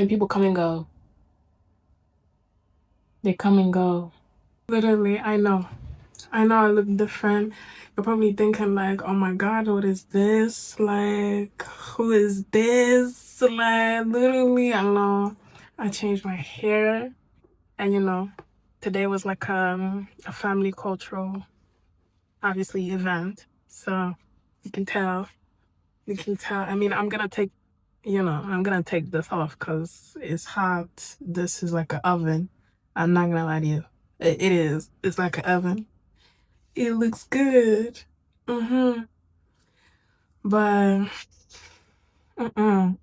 And people come and go. They come and go. Literally, I know I look different. You're probably thinking like, oh my god, what is this? Like, who is this? Like, literally, I know I changed my hair. And today was like a family cultural, obviously, event. So you can tell. I mean, I'm gonna take this off because it's hot. This is like an oven. I'm not gonna lie to you. It is. It's like an oven. It looks good. But mm-mm.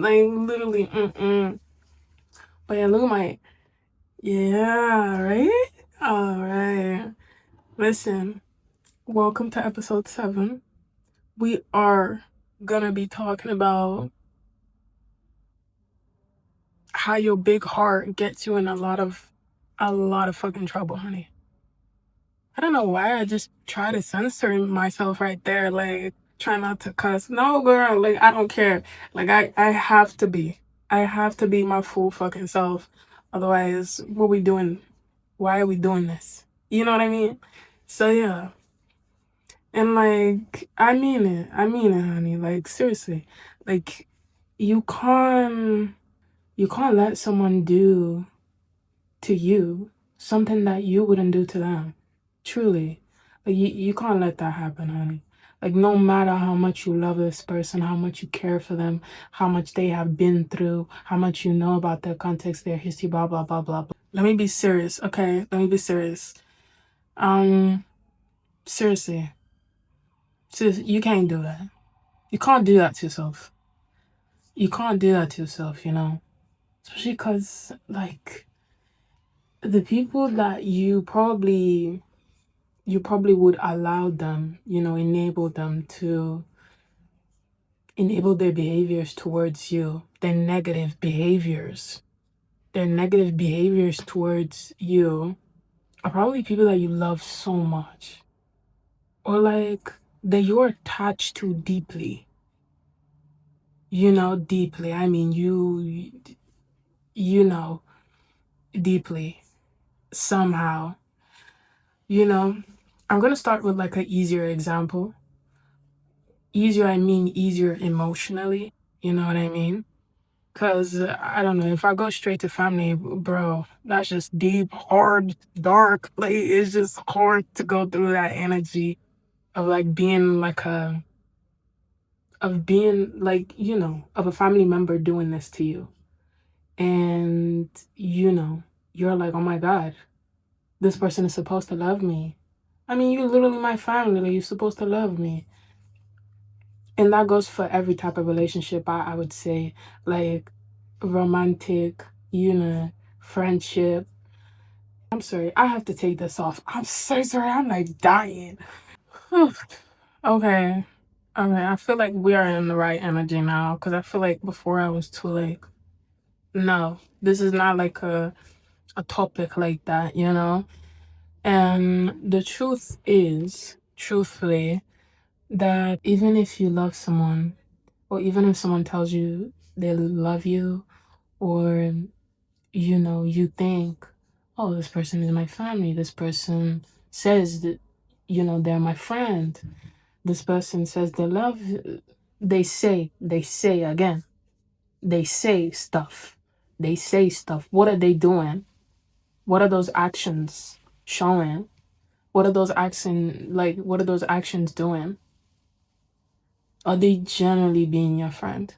Like literally But yeah, look at my yeah, right? Alright. Listen, welcome to episode 7. We are gonna be talking about how your big heart gets you in a lot of fucking trouble, honey. I don't know why I just try to censor myself right there, like try not to cuss. No, girl, like I don't care. Like I have to be. I have to be my full fucking self. Otherwise, what we doing? Why are we doing this? You know what I mean? So yeah. And like I mean it, honey. Like seriously. Like you can't let someone do to you something that you wouldn't do to them. Truly. Like you can't let that happen, honey. Like no matter how much you love this person, how much you care for them, how much they have been through, how much you know about their context, their history, blah blah blah blah blah. Let me be serious, okay? Let me be serious. Seriously. Sis, you can't do that. You can't do that to yourself. You can't do that to yourself, Especially because, like, the people that you probably would allow them, enable their behaviors towards you, their negative behaviors towards you are probably people that you love so much. Or like that you're attached to deeply. Deeply. I mean you know, deeply. Somehow. I'm gonna start with like an easier example. Easier, I mean easier emotionally. You know what I mean? Because I don't know, if I go straight to family, bro, that's just deep, hard, dark. Like, it's just hard to go through that energy of like being like of a family member doing this to you. And, you're like, oh my God, this person is supposed to love me. I mean, you're literally my family. Like, you're supposed to love me. And that goes for every type of relationship, I would say. Like, romantic, friendship. I'm sorry, I have to take this off. I'm so sorry, I'm like dying. Okay. I feel like we are in the right energy now because I feel like before I was too like, no, this is not like a topic like that, And the truth is, truthfully, that even if you love someone, or even if someone tells you they love you, or you think, oh, this person is my family, this person says that they're my friend, this person says they love, they say again, they say stuff, what are they doing? What are those actions showing? What are those actions doing? Are they generally being your friend?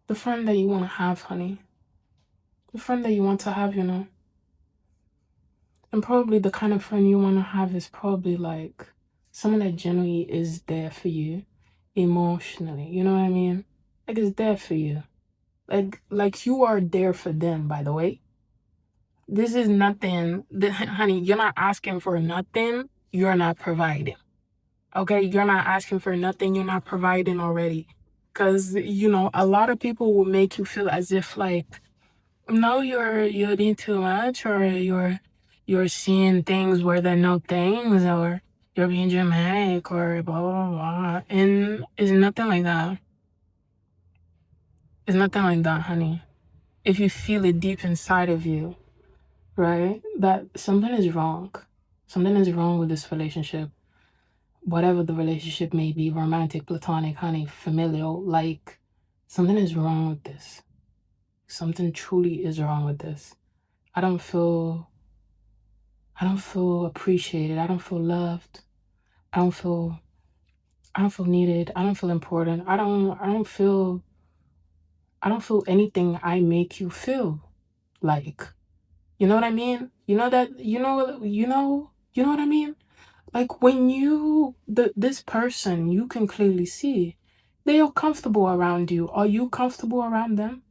The friend that you want to have, honey. The friend that you want to have, And probably the kind of friend you want to have is probably like someone that genuinely is there for you emotionally. You know what I mean? Like, it's there for you. Like you are there for them, by the way. This is nothing. Honey, you're not asking for nothing. You're not providing. Okay? You're not asking for nothing. You're not providing already. Because, a lot of people will make you feel as if like, no, you're doing too much, or you're seeing things where there are no things, or you're being dramatic or blah, blah, blah. And it's nothing like that. It's nothing like that, honey. If you feel it deep inside of you, right, that something is wrong. Something is wrong with this relationship. Whatever the relationship may be, romantic, platonic, honey, familial, like, something is wrong with this. Something truly is wrong with this. I don't feel appreciated. I don't feel loved. I don't feel needed. I don't feel important. I don't feel anything I make you feel like. You know what I mean? You know that you know what I mean? Like when this person you can clearly see they are comfortable around you. Are you comfortable around them?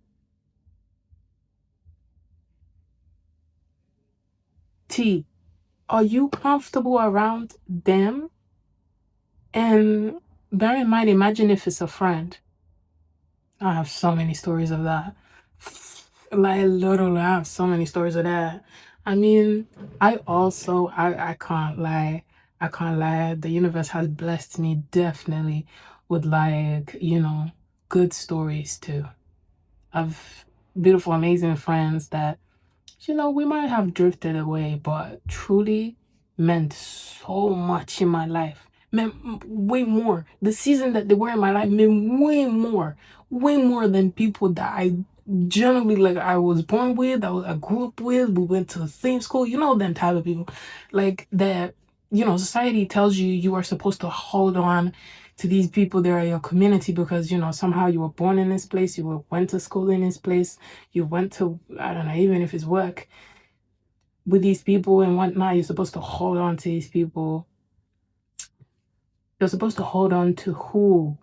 T, are you comfortable around them? And bear in mind, imagine if it's a friend. I have so many stories of that. Like literally, I have so many stories of that. I mean, I can't lie. I can't lie. The universe has blessed me definitely with like, good stories too. Of beautiful, amazing friends that we might have drifted away, but truly meant so much in my life. Meant way more. The season that they were in my life meant way more than people that I generally like. I was born with, I grew up with. We went to the same school. You know them type of people, like that. Society tells you you are supposed to hold on to these people. They are your community because somehow you were born in this place. Went to school in this place. You went to, I don't know, even if it's work with these people and whatnot. You're supposed to hold on to these people. You're supposed to hold on to who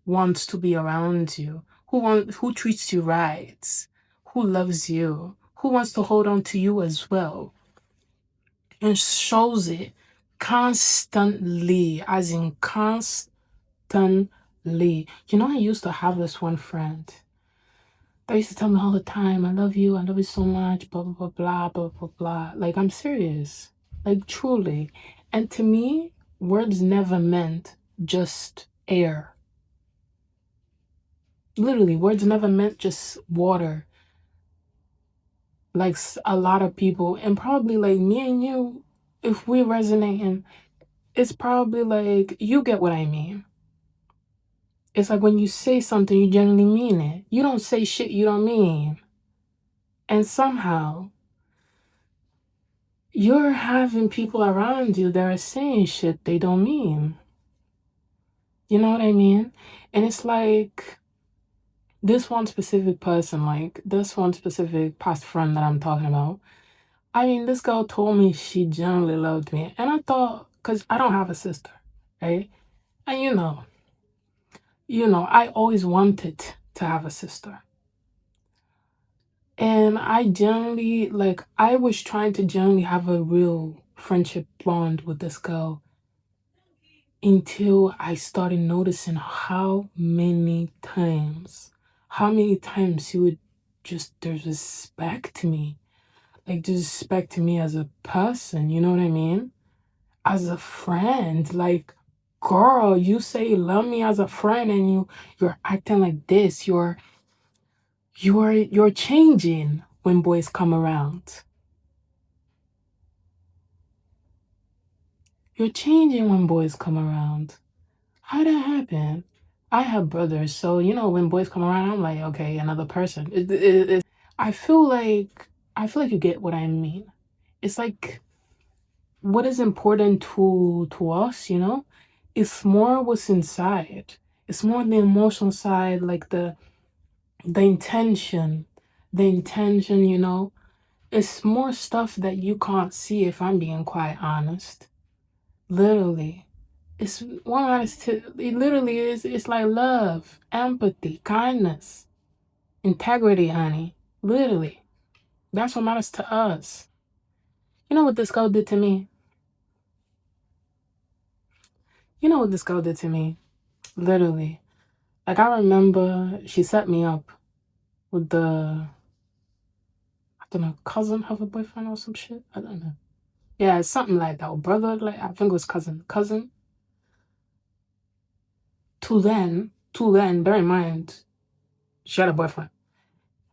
wants to be around you, who treats you right, who loves you, who wants to hold on to you as well, and shows it constantly, as in constantly. I used to have this one friend. They used to tell me all the time, I love you so much, blah, blah, blah, blah, blah, blah, blah. Like, I'm serious. Like, truly. And to me, words never meant just air. Literally, words never meant just water. Like, a lot of people, and probably like me and you, if we resonating, it's probably like, you get what I mean. It's like when you say something, you generally mean it. You don't say shit you don't mean. And somehow, you're having people around you that are saying shit they don't mean. You know what I mean? And it's like this one specific person, like this one specific past friend that I'm talking about. I mean, this girl told me she genuinely loved me. And I thought, because I don't have a sister, right? And I always wanted to have a sister. And I was trying to generally have a real friendship bond with this girl until I started noticing how many times she would just disrespect me. Like, disrespect me as a person, you know what I mean? As a friend. Like, girl, you say you love me as a friend and you're acting like this. You're changing when boys come around. You're changing when boys come around. How that happen? I have brothers, so when boys come around, I'm like, okay, another person. I feel like you get what I mean. It's like what is important to us, it's more what's inside. It's more the emotional side, like the intention, It's more stuff that you can't see if I'm being quite honest. Literally. It's one honest to it literally is it's like love, empathy, kindness, integrity, honey. Literally. That's what matters to us. You know what this girl did to me? You know what this girl did to me? Literally. Like I remember she set me up with I don't know, cousin of a boyfriend or some shit. I don't know. Yeah, something like that. Or brother, like I think it was cousin. Cousin. To then, bear in mind, she had a boyfriend.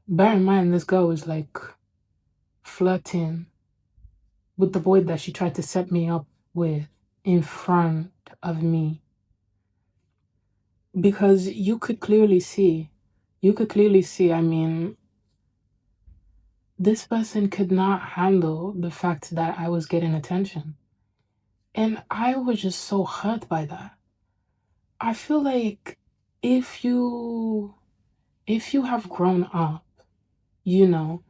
Bear in mind, this girl was like flirting with the boy that she tried to set me up with in front of me. Because you could clearly see, I mean, this person could not handle the fact that I was getting attention. And I was just so hurt by that. I feel like if you have grown up, you know,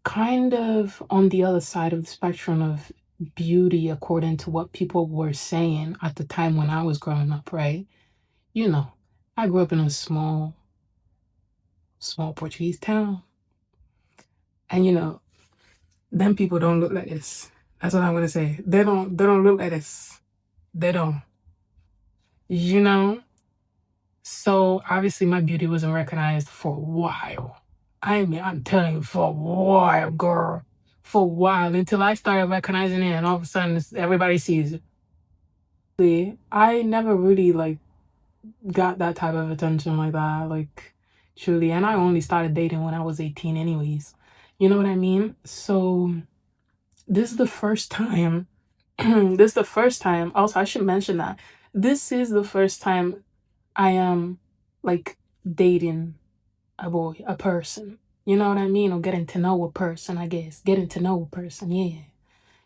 kind of on the other side of the spectrum of beauty according to what people were saying at the time when I was growing up, right? You know, I grew up in a small Portuguese town. And them people don't look like this. That's what I'm gonna say. They don't look like this. They don't. You know? So obviously my beauty wasn't recognized for a while. I mean, I'm telling you, for a while, girl. For a while. Until I started recognizing it and all of a sudden everybody sees it. I never really like got that type of attention like that, like truly. And I only started dating when I was 18 anyways. You know what I mean? So this is the first time. This is the first time. Also, I should mention that this is the first time I am like dating a boy, a person. You know what I mean? Or getting to know a person, I guess. Getting to know a person, yeah.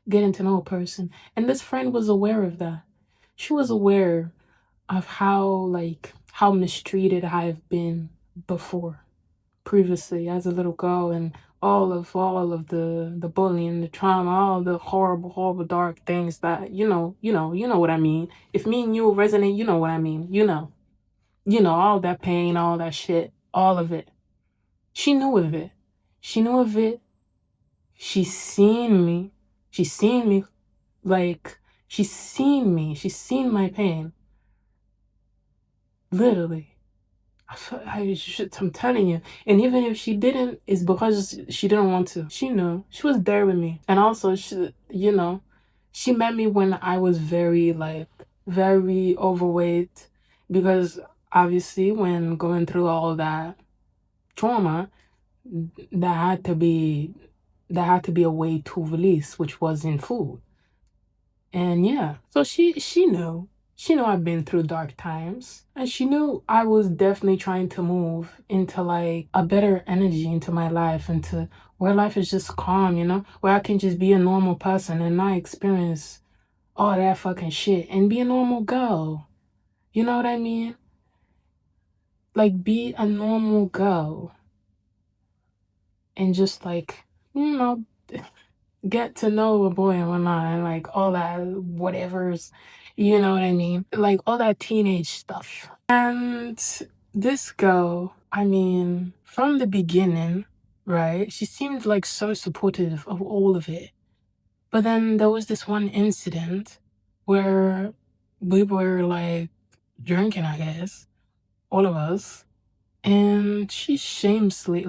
Getting to know a person. And this friend was aware of that. She was aware of how mistreated I have been before, previously as a little girl, and all of the bullying, the trauma, all the horrible dark things that you know what I mean. If me and you resonate, you know what I mean. All that pain, all that shit, all of it. She knew of it. She knew of it. She's seen me. She's seen me. Like, she's seen me. She's seen my pain. Literally. I'm telling you. And even if she didn't, it's because she didn't want to. She knew. She was there with me. And also, she met me when I was very overweight. Because obviously, when going through all that trauma, there had to be a way to release, which was in food. And yeah, so she knew I've been through dark times, and she knew I was definitely trying to move into like a better energy into my life, into where life is just calm, where I can just be a normal person and not experience all that fucking shit and be a normal girl. You know what I mean? Like, be a normal girl and just like, you know, get to know a boy and whatnot, and like all that whatever's, you know what I mean? Like all that teenage stuff. And this girl, I mean, from the beginning, right? She seemed like so supportive of all of it. But then there was this one incident where we were like drinking, I guess, all of us. And she shamelessly,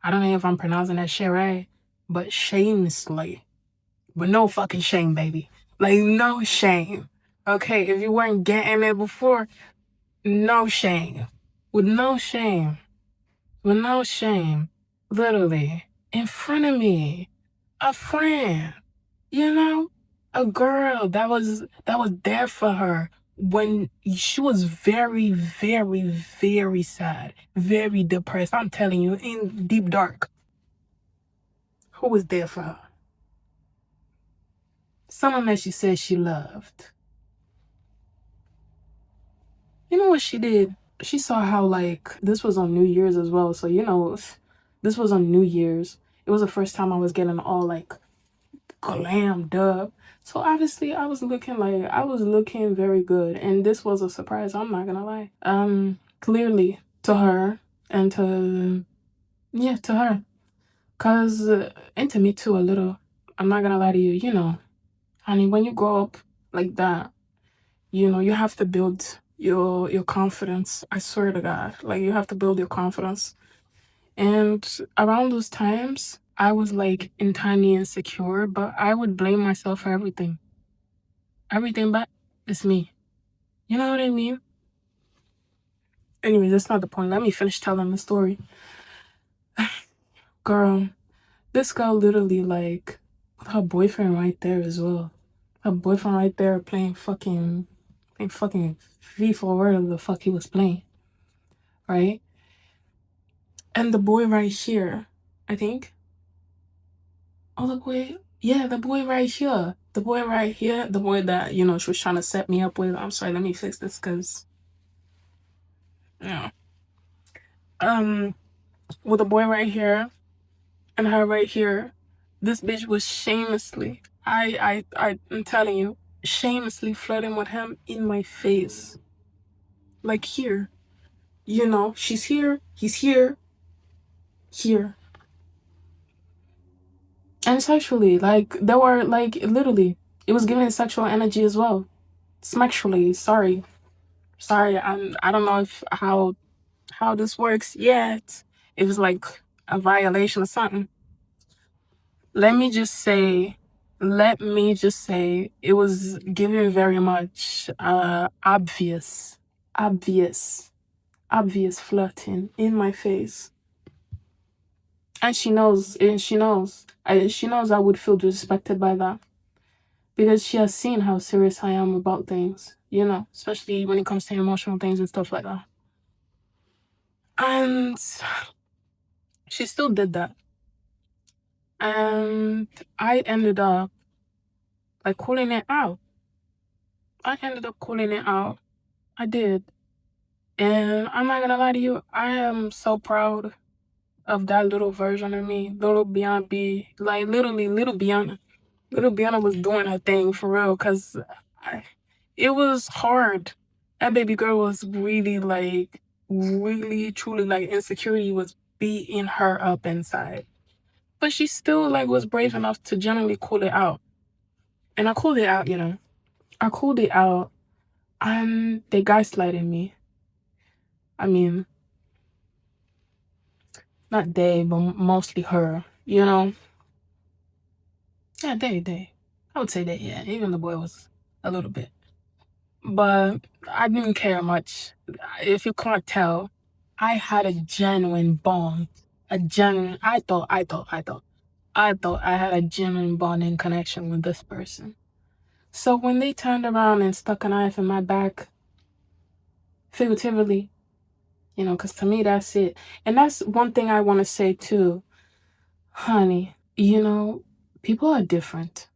I don't know if I'm pronouncing that shit right, but shamelessly, with no fucking shame, baby. Like, no shame. Okay, if you weren't getting it before, no shame. With no shame. With no shame. Literally. In front of me. A friend. A girl that was there for her when she was very sad, very depressed. I'm telling you, in deep dark. Who was there for her? Someone that she said she loved. You know what she did? She saw how like this was on New Year's as well. So this was on New Year's. It was the first time I was getting all like glammed up. So obviously I was looking very good, and this was a surprise, I'm not gonna lie. Clearly to her, and to her. Cause and to me too a little. I'm not gonna lie to you, honey, when you grow up like that, you have to build your confidence. I swear to God. Like, you have to build your confidence. And around those times, I was like entirely insecure, but I would blame myself for everything. Everything but it's me. You know what I mean? Anyway, that's not the point. Let me finish telling the story. Girl, this girl literally like her boyfriend right there as well. Her boyfriend right there playing fucking FIFA or whatever the fuck he was playing. Right? And the boy right here, I think. Oh, the boy. Yeah, the boy right here. The boy right here. The boy that, she was trying to set me up with. I'm sorry, let me fix this because, yeah. With the boy right here and her right here, this bitch was shamelessly, I'm telling you, shamelessly flirting with him in my face. Like here. She's here, he's here, here. And sexually, like, there were, like, literally, it was giving sexual energy as well. Sexually, sorry. Sorry, I don't know if how this works yet. It was like a violation or something. Let me just say, it was giving very much obvious, obvious flirting in my face. And she knows, she knows I would feel disrespected by that. Because she has seen how serious I am about things, especially when it comes to emotional things and stuff like that. And she still did that. And I ended up like calling it out. I ended up calling it out. I did. And I'm not gonna lie to you, I am so proud of that little version of me, little Beyond B. Like literally, little Beyond. Little Beyonce was doing her thing for real, because it was hard. That baby girl was really, like, really, truly, like, insecurity was beating her up inside. But she still, like, was brave enough to generally call it out. And I called it out, I called it out, and they gaslighted me. I mean, not they, but mostly her, Yeah, they. I would say they, yeah. Even the boy was a little bit. But I didn't care much. If you can't tell, I had a genuine bond. I thought I had a genuine bonding connection with this person. So when they turned around and stuck a knife in my back, figuratively, because to me that's it. And that's one thing I want to say too, honey, people are different.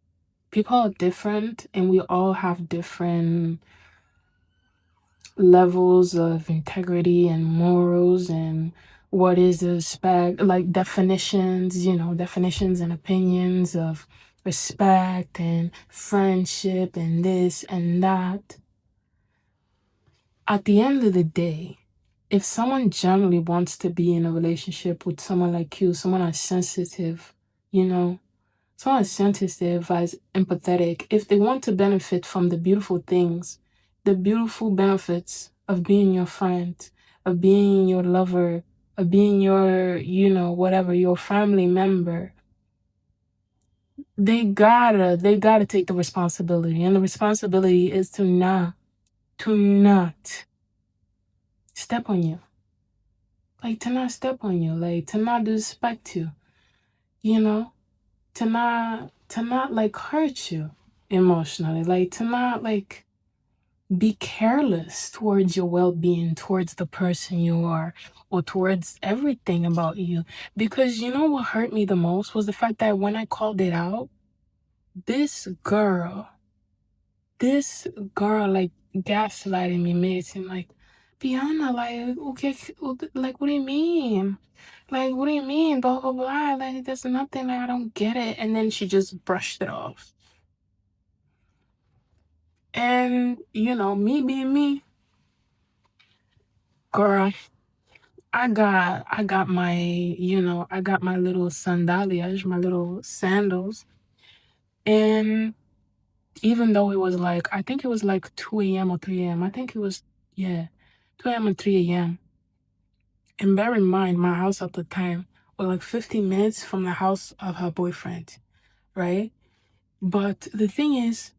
People are different, and we all have different levels of integrity and morals and what is respect, like definitions, definitions and opinions of respect and friendship and this and that. At the end of the day, if someone generally wants to be in a relationship with someone like you, someone as sensitive, someone as sensitive, as empathetic, if they want to benefit from the beautiful things, the beautiful benefits of being your friend, of being your lover, of being your, whatever, your family member, they gotta take the responsibility. And the responsibility is to not step on you. Like, to not step on you, like, to not disrespect you, to not like hurt you emotionally, like to not like be careless towards your well-being, towards the person you are, or towards everything about you. Because what hurt me the most was the fact that when I called it out, this girl like gaslighting me, made it seem like, Bianna, like, okay, like, what do you mean? Like, what do you mean? Blah, blah, blah. Like, there's nothing, like, I don't get it. And then she just brushed it off. And, me being me, girl, I got my little sandalias, my little sandals. And even though it was like, I think it was like 2 a.m. or 3 a.m. I think it was, yeah, 2 a.m. and 3 a.m. And bear in mind, my house at the time or like 15 minutes from the house of her boyfriend, right? But the thing is,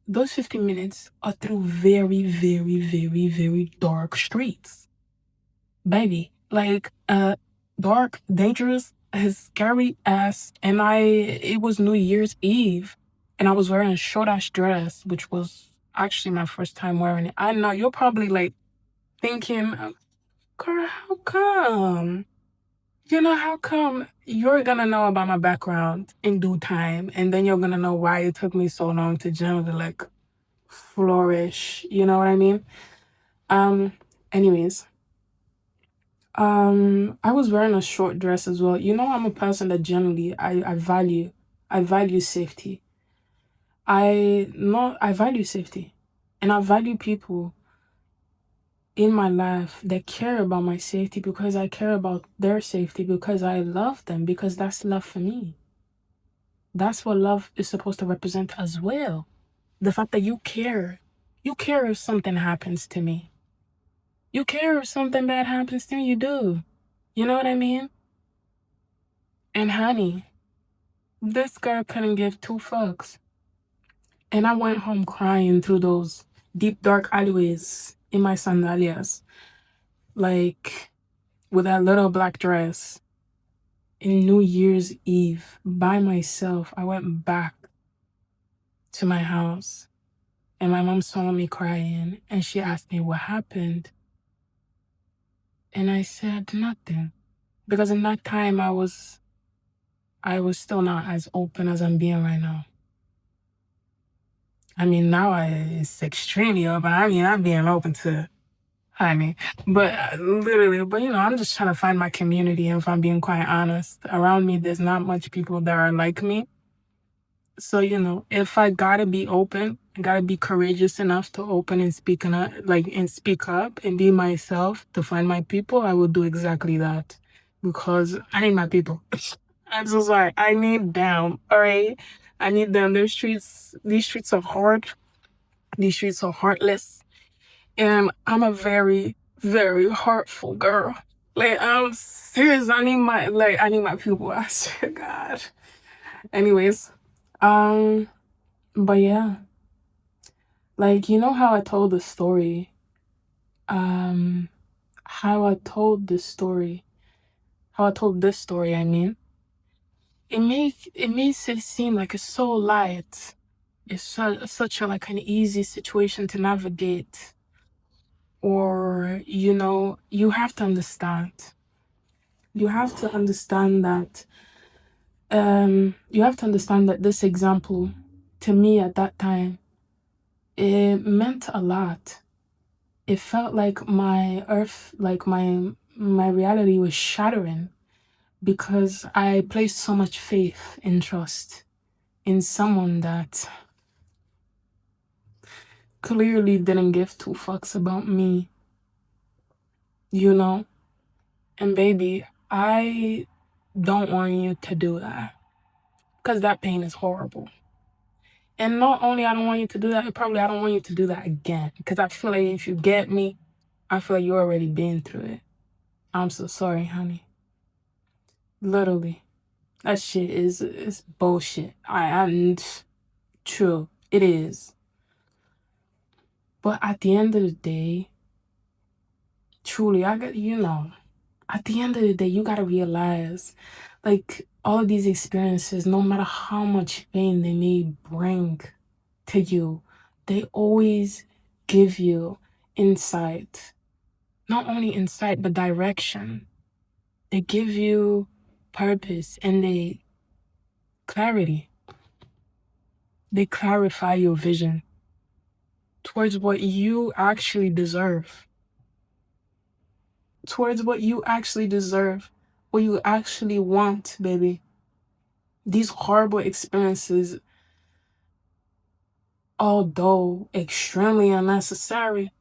those 15 minutes are through very, very, very, very dark streets, baby. Like, dark, dangerous, scary ass. And it was New Year's Eve, and I was wearing a short ass dress, which was actually my first time wearing it. I know you're probably like thinking, girl, how come? How come you're gonna know about my background in due time, and then you're gonna know why it took me so long to generally like flourish. You know what I mean? Um, anyways, I was wearing a short dress as well. I'm a person that generally I value safety. I value safety, and I value people in my life that care about my safety because I care about their safety because I love them because that's love for me. That's what love is supposed to represent as well. The fact that you care. You care if something happens to me. You care if something bad happens to me, you do. You know what I mean? And honey, this girl couldn't give two fucks. And I went home crying through those deep dark alleyways in my sandalias. Like with that little black dress. In New Year's Eve, by myself, I went back to my house. And my mom saw me crying and she asked me what happened. And I said nothing. Because in that time I was still not as open as I'm being right now. I mean, now it's extremely open. I mean, I'm being open to honey. But literally, I'm just trying to find my community. And if I'm being quite honest, around me, there's not much people that are like me. So, if I gotta be open, I gotta be courageous enough to open and speak up and be myself to find my people, I will do exactly that. Because I need my people. I'm so sorry. I need them. All right. I need them. These streets are hard. These streets are heartless. And I'm a very, very heartful girl. Like, I'm serious. I need my people. I swear to God. Anyways, um, but yeah, like, how I told the story, um, how I told this story, how I told this story, I mean, it makes it seem like it's so light. It's such a like an easy situation to navigate. Or, you have to understand. You have to understand that this example to me at that time, it meant a lot. It felt like my earth, like my reality was shattering because I placed so much faith and trust in someone that clearly didn't give two fucks about me, you know? And baby, I don't want you to do that because that pain is horrible. And not only I don't want you to do that, probably I don't want you to do that again because I feel like if you get me, I feel like you already been through it. I'm so sorry, honey. Literally. That shit is bullshit. And true, it is. But at the end of the day, truly, at the end of the day, you gotta realize, like, all of these experiences, no matter how much pain they may bring to you, they always give you insight. Not only insight, but direction. They give you purpose and clarity. They clarify your vision towards what you actually deserve. Towards what you actually deserve. What you actually want, baby. These horrible experiences, although extremely unnecessary,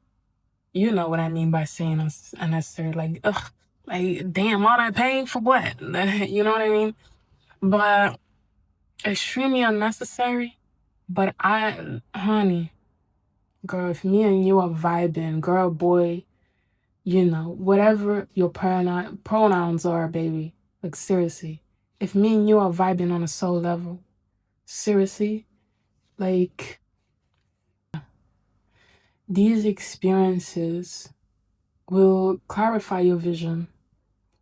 you know what I mean by saying unnecessary. Like, ugh, like, damn, all that pain for what? You know what I mean? But extremely unnecessary. But honey, girl, if me and you are vibing, girl, boy, whatever your pronouns are, baby, Like, seriously. If me and you are vibing on a soul level, seriously, like, these experiences will clarify your vision,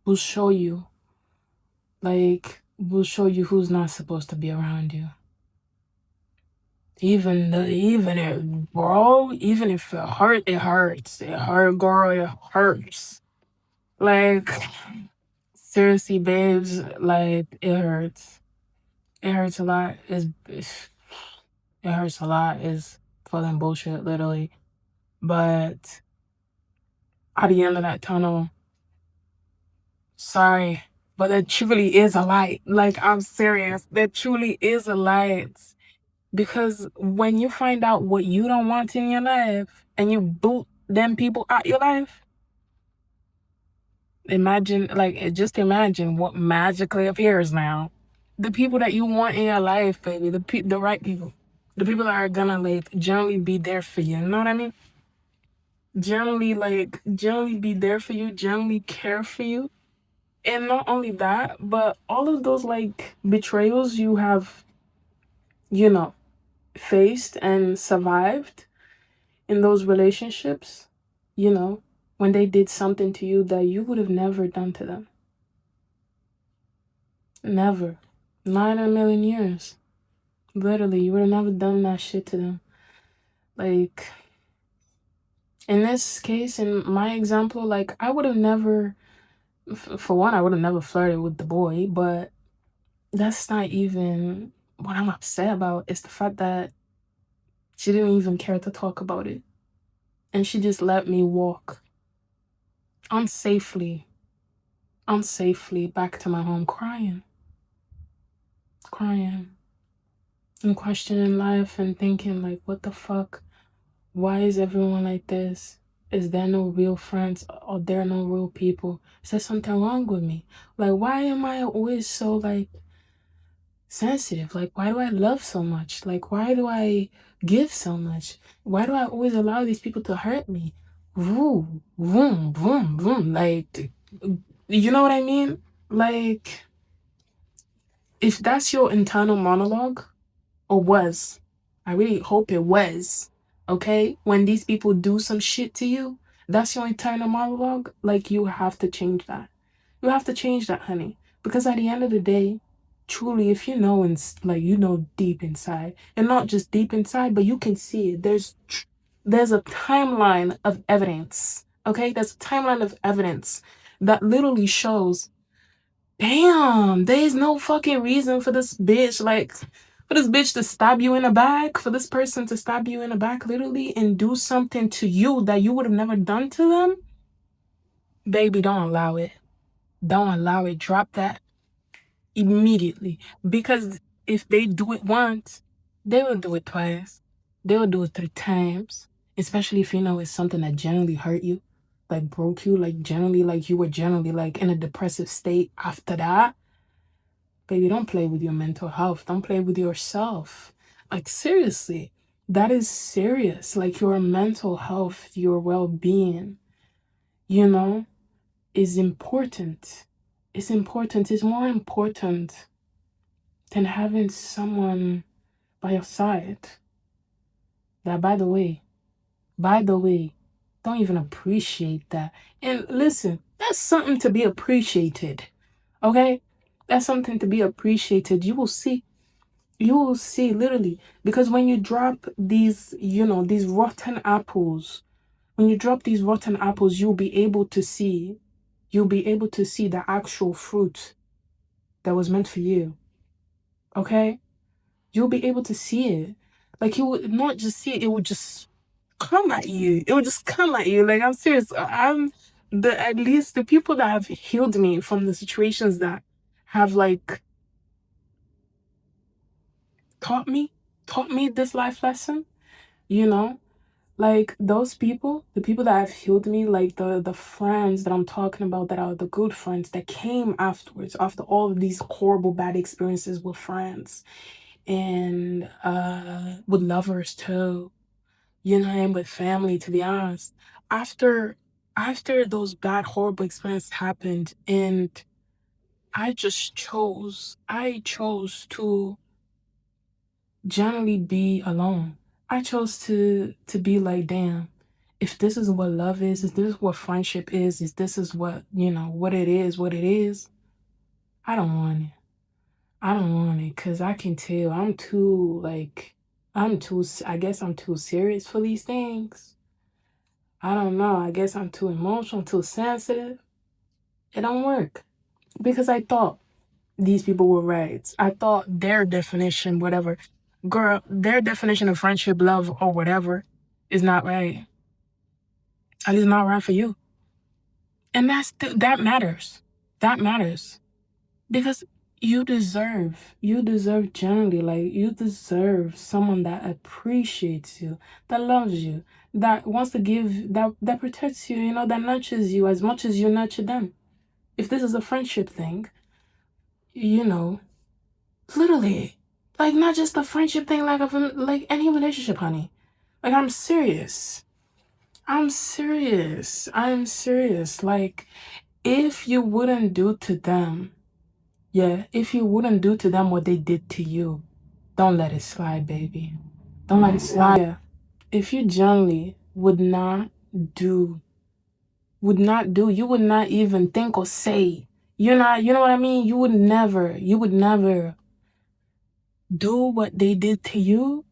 will show you, will show you who's not supposed to be around you. Even if it hurt, it hurts. It hurt, girl, it hurts. Like, seriously, babes, like, it hurts. It hurts a lot. It hurts a lot. It's fucking bullshit, literally. But at the end of that tunnel, sorry, but there truly is a light. Like, I'm serious. There truly is a light. Because when you find out what you don't want in your life and you boot them people out your life, just imagine what magically appears now. The people that you want in your life, baby, the right people. The people that are gonna, like, generally be there for you. You know what I mean? Generally be there for you, generally care for you. And not only that, but all of those, like, betrayals you have, you know, faced and survived in those relationships, when they did something to you that you would have never done to them. Never. Not in a million years. Literally, you would have never done that shit to them. Like, in this case, in my example, like, I would have never, for one, I would have never flirted with the boy, but that's not even what I'm upset about. It's the fact that she didn't even care to talk about it. And she just let me walk unsafely back to my home crying and questioning life and thinking, like, what the fuck? Why is everyone like this? Is there no real friends? Are there no real people? Is there something wrong with me? Like, why am I always so, like, sensitive? Like, why do I love so much? Like, why do I give so much? Why do I always allow these people to hurt me? Vroom, vroom, vroom, vroom. Like, you know what I mean? Like, if that's your internal monologue, or was, I really hope it was, okay? When these people do some shit to you, that's your internal monologue, like, you have to change that. You have to change that, honey. Because at the end of the day, truly, if you know, deep inside, and not just deep inside, but you can see it, there's a timeline of evidence, okay? There's a timeline of evidence that literally shows, damn, there's no fucking reason for this bitch, like, for this bitch to stab you in the back, for this person to stab you in the back, literally, and do something to you that you would have never done to them. Baby, don't allow it. Don't allow it. Drop that immediately. Because if they do it once, they will do it twice. They will do it 3 times. Especially if you know it's something that generally hurt you, like broke you, like generally, like you were generally, like, in a depressive state after that. Baby, don't play with your mental health. Don't play with yourself. Like, seriously, that is serious. Like, your mental health, your well-being, is important. It's important. It's more important than having someone by your side that, by the way, don't even appreciate that. And listen, that's something to be appreciated. Okay? That's something to be appreciated. You will see, literally, because when you drop these rotten apples, you'll be able to see, the actual fruit that was meant for you. Okay? You'll be able to see it. Like, you would not just see it, it would just come at you. It would just come at you. Like, I'm serious. At least the people that have healed me from the situations that have, like, taught me this life lesson, you know? Like, those people, the people that have healed me, like, the friends that I'm talking about, that are the good friends that came afterwards, after all of these horrible bad experiences with friends and with lovers too, and with family, to be honest. After those bad horrible experiences happened, and I chose to generally be alone. I chose to be like, damn, if this is what love is this what friendship is this is what, what it is, I don't want it. I don't want it because I can tell I guess I'm too serious for these things. I don't know. I guess I'm too emotional, too sensitive. It don't work because I thought these people were right. I thought their definition, whatever, girl, their definition of friendship, love, or whatever is not right. At least not right for you. And that matters. That matters. Because you deserve generally, like, you deserve someone that appreciates you, that loves you, that wants to give, that protects you, that nurtures you as much as you nurture them. If this is a friendship thing, you know, literally, like, not just a friendship thing, like any relationship, honey. Like, I'm serious. I'm serious. I'm serious. Like, if you wouldn't do to them, yeah, if you wouldn't do to them what they did to you, don't let it slide, baby. Don't let it slide. Yeah. If you generally do, you would not even think or say. You know what I mean? You would never do what they did to you,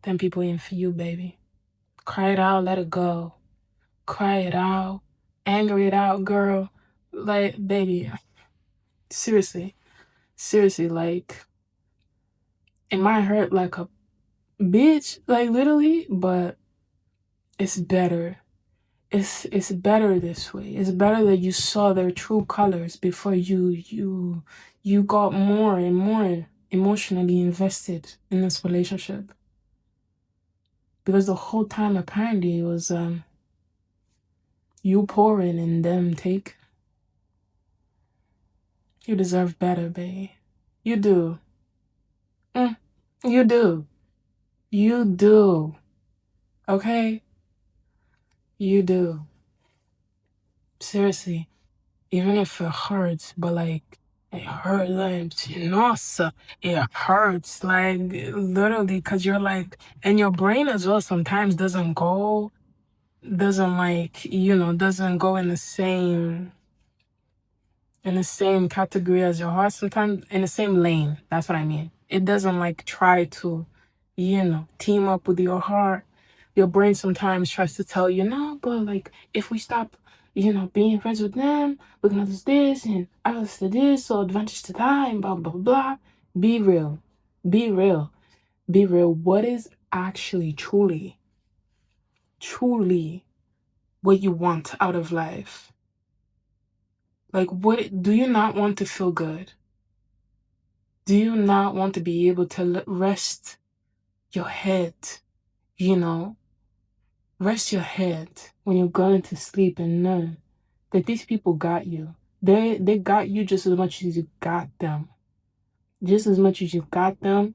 then people ain't for you, baby. Cry it out, let it go. Cry it out, anger it out, girl. Like, baby, seriously, like, it might hurt like a bitch, like, literally, but it's better. It's better this way. It's better that you saw their true colors before you got more and more emotionally invested in this relationship. Because the whole time apparently it was you pouring and them take. You deserve better, babe. You do. You do. You do. Okay? You do. Seriously. Even if it hurts, but like, it hurts, like, nossa, it hurts, like, literally, because you're like, and your brain as well sometimes doesn't go, doesn't go in the same category as your heart, sometimes in the same lane. That's what I mean. It doesn't like try to, team up with your heart. Your brain sometimes tries to tell you, no, but like, if we stop, being friends with them, we're gonna do this and others to this, so advantage to that, and blah, blah, blah. Be real. Be real. Be real. What is actually truly what you want out of life? Like, what do you not want to feel good? Do you not want to be able to rest your head, you know? Rest your head when you're going to sleep and know that these people got you. They got you just as much as you got them. Just as much as you got them,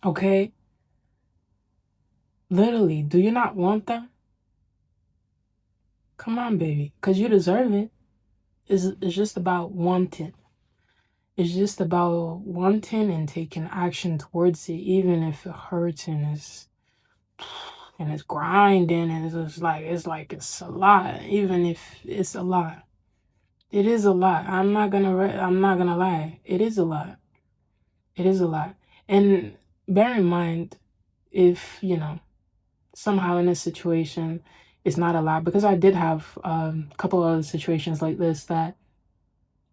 okay? Literally, do you not want them? Come on, baby, because you deserve it. It's just about wanting. It's just about wanting and taking action towards it, even if it hurts and it's grinding and it's a lot. Even if it's a lot, it is a lot. I'm not gonna lie. It is a lot. It is a lot. And bear in mind, if somehow in this situation it's not a lot, because I did have a couple other situations like this that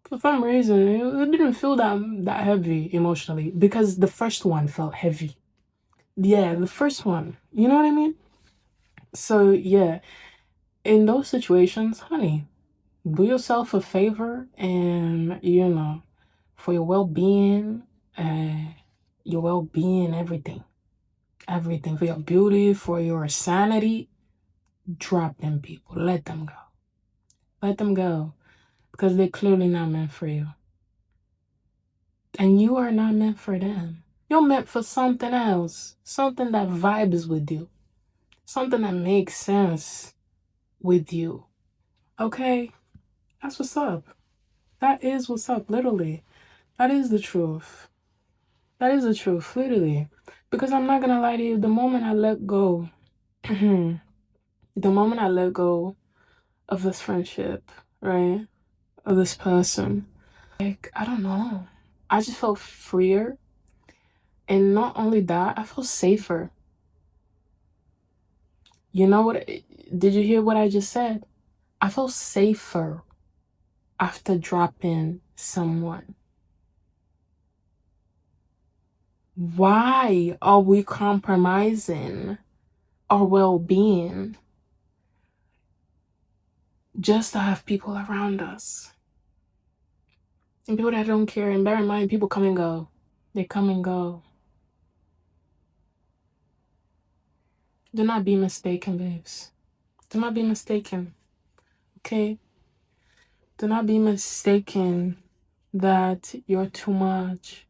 for some reason it didn't feel that heavy emotionally, because the first one felt heavy. Yeah, the first one. You know what I mean? So yeah, in those situations, honey, do yourself a favor and, for uh, your well-being, everything, for your beauty, for your sanity, drop them people. Let them go. Let them go. Because they're clearly not meant for you. And you are not meant for them. You're meant for something else. Something that vibes with you. Something that makes sense with you. Okay? That's what's up. That is what's up, literally. That is the truth. That is the truth, literally. Because I'm not gonna lie to you, the moment I let go, the moment I let go of this friendship, right? Of this person, like, I don't know. I just felt freer. And not only that, I felt safer. You know what? Did you hear what I just said? I felt safer after dropping someone. Why are we compromising our well-being just to have people around us? And people that don't care, and bear in mind, people come and go. They come and go. Do not be mistaken, babes. Do not be mistaken, okay? Do not be mistaken that you're too much,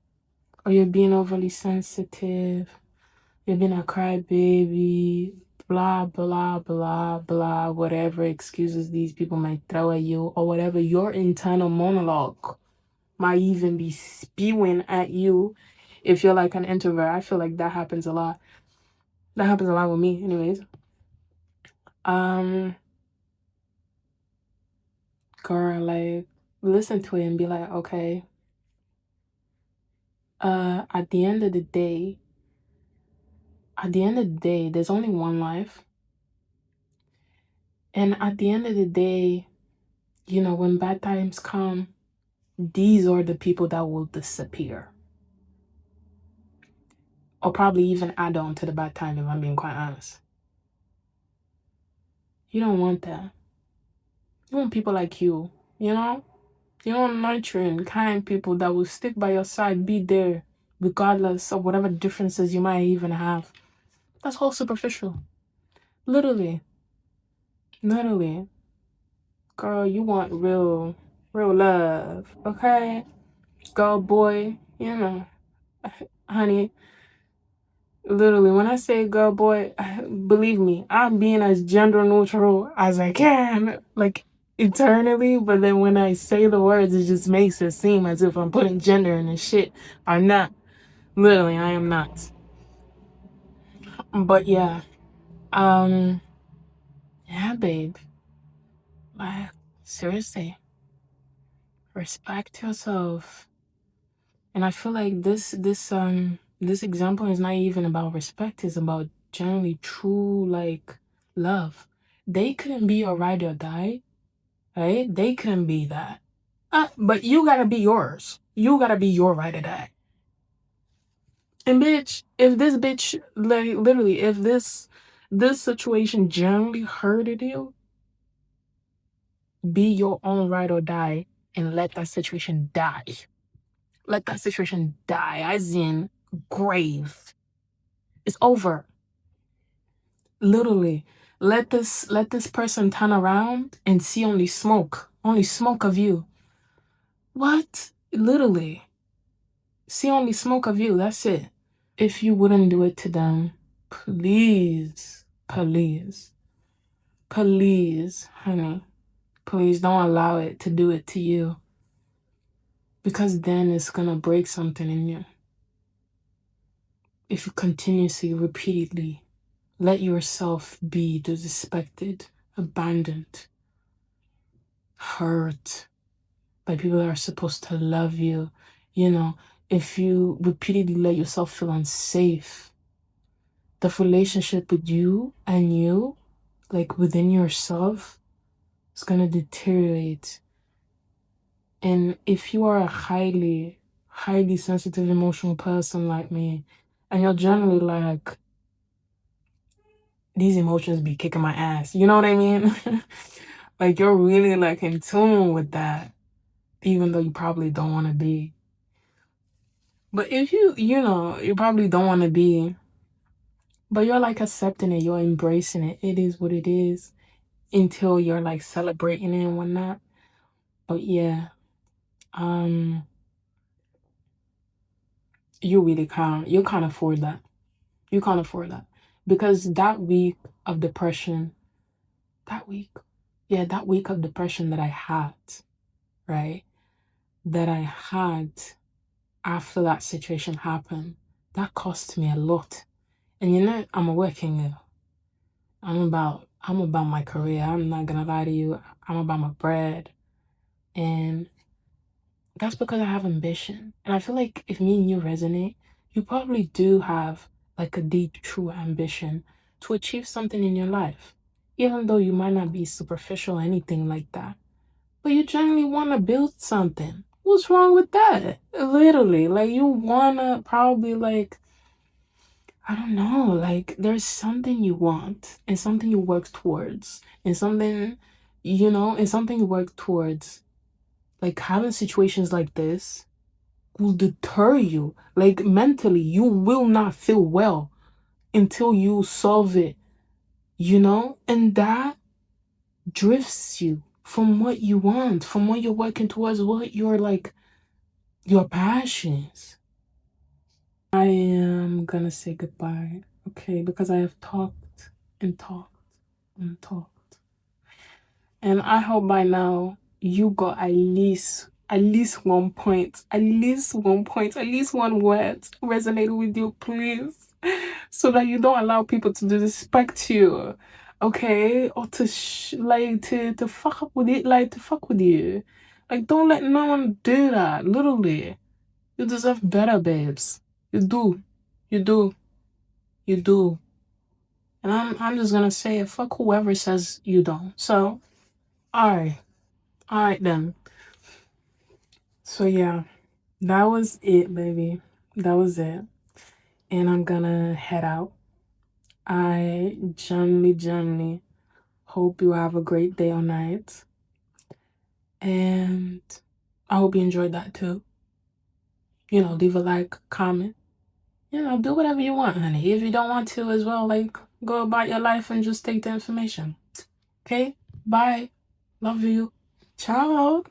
or you're being overly sensitive, you're being a crybaby, blah, blah, blah, blah, whatever excuses these people might throw at you, or whatever your internal monologue might even be spewing at you. If you're like an introvert, I feel like that happens a lot. That happens a lot with me, anyways. Girl, like, listen to it and be like, okay, at the end of the day, there's only one life. And at the end of the day, you know, when bad times come, these are the people that will disappear. Or probably even add on to the bad time, if I'm being quite honest. You don't want that. You want people like you know? You want nurturing, kind people that will stick by your side, be there, regardless of whatever differences you might even have. That's all superficial. Literally. Literally. Girl, you want real love, okay? Girl, boy, you know, honey, literally, when I say girl, boy, believe me, I'm being as gender neutral as I can, like, eternally, but then when I say the words, it just makes it seem as if I'm putting gender in this shit. I'm not. Literally, I am not. But yeah, yeah, babe. Like, seriously, respect yourself. And I feel like this example is not even about respect, it's about generally true, like, love. They couldn't be your ride or die, right? They couldn't be that. But you gotta be yours. You gotta be your ride or die. And bitch, if this bitch, like, literally, if this situation generally hurted you, be your own ride or die and let that situation die. Let that situation die, as in grave. It's over. Literally. Let this person turn around and see only smoke. Only smoke of you. What? Literally. See only smoke of you. That's it. If you wouldn't do it to them, please, please, please, honey, please don't allow it to do it to you. Because then it's gonna break something in you. If you continuously, repeatedly let yourself be disrespected, abandoned, hurt by people that are supposed to love you, you know, if you repeatedly let yourself feel unsafe, the relationship with you and you, like within yourself, is gonna deteriorate. And if you are a highly, highly sensitive, emotional person like me, and you're generally like, these emotions be kicking my ass, you know what I mean? Like, you're really like in tune with that, even though you probably don't want to be. But if you know, you probably don't want to be, but you're like accepting it, you're embracing it. It is what it is until you're like celebrating it and whatnot. But yeah, you can't afford that. You can't afford that. Because that week of depression, that week, yeah, that week of depression that I had, right? That I had after that situation happened, that cost me a lot. And you know, I'm a working girl. I'm about my career. I'm not gonna lie to you. I'm about my bread. And that's because I have ambition. And I feel like if me and you resonate, you probably do have like a deep, true ambition to achieve something in your life. Even though you might not be superficial or anything like that. But you genuinely want to build something. What's wrong with that? Literally. Like you wanna probably like, I don't know, like there's something you want and something you work towards and something, and something you work towards. Like having situations like this will deter you. Like mentally, you will not feel well until you solve it, And that drifts you from what you want, from what you're working towards, what you're like, your passions. I am gonna say goodbye, okay? Because I have talked and talked and talked. And I hope by now you got at least 1 point, at least 1 point, at least one word resonated with you, please. So that you don't allow people to disrespect you, okay? Or to to fuck up with it, like to fuck with you. Like don't let no one do that, literally. You deserve better, babes. You do. You do. You do. And I'm just gonna say it, fuck whoever says you don't. So, alright. Alright then. So yeah, that was it, baby. That was it. And I'm gonna head out. I genuinely hope you have a great day or night. And I hope you enjoyed that too. Leave a like, comment. Do whatever you want, honey. If you don't want to as well, like, go about your life and just take the information. Okay? Bye. Love you. Ciao.